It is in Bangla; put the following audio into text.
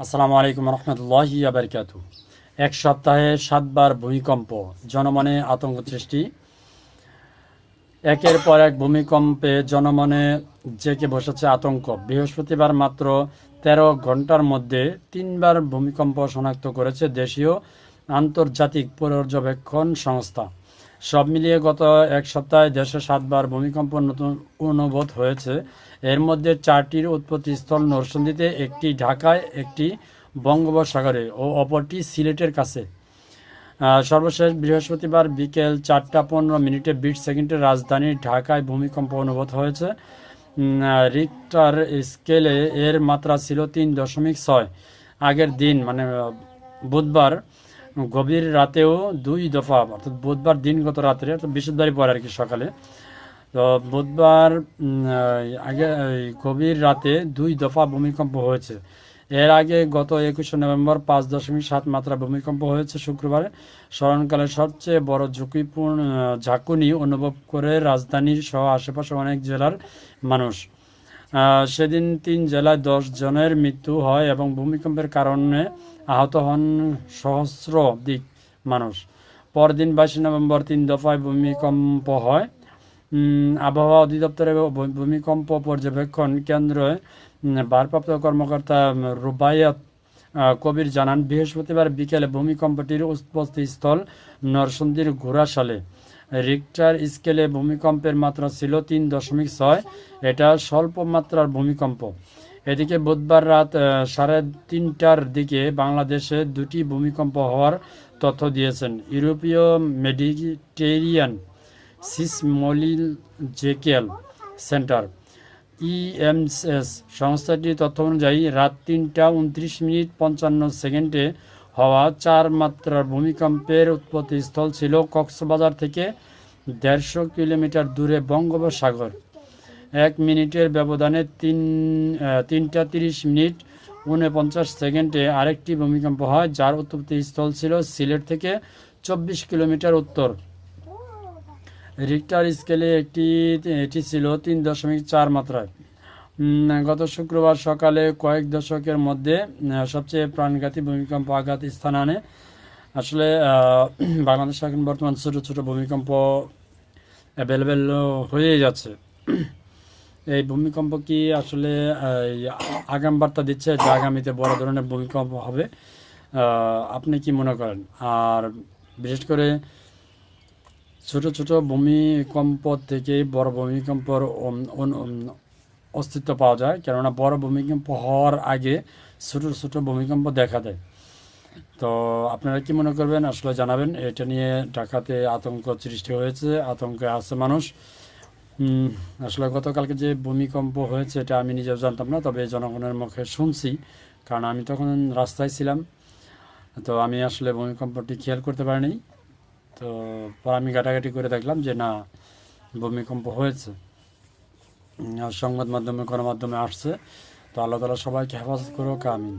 আসসালামু আলাইকুম রহমতুল্লাহি বারকাতু। এক সপ্তাহে 7বার ভূমিকম্প, জনমনে আতঙ্ক সৃষ্টি। একের পর এক ভূমিকম্পে জনমনে জেঁকে বসেছে আতঙ্ক। বৃহস্পতিবার মাত্র 13 ঘন্টার মধ্যে 3বার ভূমিকম্প শনাক্ত করেছে দেশীয় আন্তর্জাতিক পর্যবেক্ষণ সংস্থা। সব মিলিয়ে গত এক সপ্তাহে দেশে 7বার ভূমিকম্প নতুন অনুভূত হয়েছে। এর মধ্যে 4টির উৎপত্তিস্থল নরসিংদীতে, একটি ঢাকায়, একটি বঙ্গোপসাগরে ও অপরটি সিলেটের কাছে। সর্বশেষ বৃহস্পতিবার বিকেল 4টা 15 মিনিটে 20 সেকেন্ডে রাজধানী ঢাকায় ভূমিকম্প অনুভূত হয়েছে। রিক্টার স্কেলে এর মাত্রা ছিল 3.6। আগের দিন মানে বুধবার গভীর রাতেও 2 দফা, অর্থাৎ বুধবার দিনগত রাত্রে, অর্থাৎ বৃহস্পতিবারই পরে আর কি সকালে। তো বুধবার আগে গভীর রাতে 2 দফা ভূমিকম্প হয়েছে। এর আগে গত 21শে নভেম্বর 5.7 মাত্রা ভূমিকম্প হয়েছে শুক্রবারে। স্মরণকালের সবচেয়ে বড় ঝুঁকিপূর্ণ ঝাঁকুনি অনুভব করে রাজধানীর সহ আশেপাশে অনেক জেলার মানুষ। সেদিন 3 জেলায় 10 জনের মৃত্যু হয় এবং ভূমিকম্পের কারণে আহত হন সহস্রাধিক মানুষ। পরদিন 22 নভেম্বর 3 দফায় ভূমিকম্প হয়। আবহাওয়া অধিদপ্তরের ভূমিকম্প পর্যবেক্ষণ কেন্দ্রে ভারপ্রাপ্ত কর্মকর্তা রুবাইয়াত কবির জানান, বৃহস্পতিবার বিকেলে ভূমিকম্পটির উৎপত্তিস্থল নরসিংদীর ঘোড়াশালে। রিক্টার স্কেলে ভূমিকম্পের মাত্রা ছিল 3.6। এটা স্বল্প মাত্রার ভূমিকম্প। এদিকে বুধবার রাত 3:30টার দিকে বাংলাদেশে 2টি ভূমিকম্প হওয়ার তথ্য দিয়েছেন ইউরোপীয় মেডিটেরিয়ান সিসমোলজিক্যাল সেন্টার ইএমএস সংস্থাটির তথ্য অনুযায়ী রাত 3টা 29 মিনিট 55 সেকেন্ডে হওয়া 4 মাত্রার ভূমিকম্পের উৎপত্তিস্থল ছিল কক্সবাজার থেকে 150 কিলোমিটার দূরে বঙ্গোপসাগর। 1 মিনিটের ব্যবধানে 3টা 30 মিনিট 49 সেকেন্ডে আরেকটি ভূমিকম্প হয়, যার উৎপত্তিস্থল ছিল সিলেট থেকে 24 কিলোমিটার উত্তর। রিক্টার স্কেলে এটি ছিল 3.4 মাত্রায়। গত শুক্রবার সকালে কয়েক দশকের মধ্যে সবচেয়ে প্রাণঘাতী ভূমিকম্প আঘাত স্থান আনে। আসলে বাংলাদেশে এখন বর্তমান ছোট ছোট ভূমিকম্প অ্যাভেলেবেল হয়েই যাচ্ছে। এই ভূমিকম্প কি আসলে আগাম বার্তা দিচ্ছে যে আগামীতে বড় ধরনের ভূমিকম্প হবে? আপনি কি মনে করেন? আর বিশেষ করে ছোট ছোট ভূমিকম্প থেকে বড় ভূমিকম্পর অস্তিত্ব পাওয়া যায়, কেননা বড় ভূমিকম্প হওয়ার আগে ছোট ছোট ভূমিকম্প দেখা দেয়। তো আপনারা কি মনে করবেন আসলে জানাবেন। এটা নিয়ে ঢাকাতে আতঙ্ক সৃষ্টি হয়েছে, আতঙ্কে আছে মানুষ। আসলে গতকালকে যে ভূমিকম্প হয়েছে এটা আমি নিজেও জানতাম না, তবে জনগণের মুখে শুনছি, কারণ আমি তখন রাস্তায় ছিলাম। তো আমি আসলে ভূমিকম্পটি খেয়াল করতে পারিনি। তো পর আমি ঘাটাঘাটি করে দেখলাম যে না, ভূমিকম্প হয়েছে। সংবাদ মাধ্যমে, গণমাধ্যমে আসছে। তো আল্লাহ তাআলা সবাইকে হেফাজত করুক, আমিন।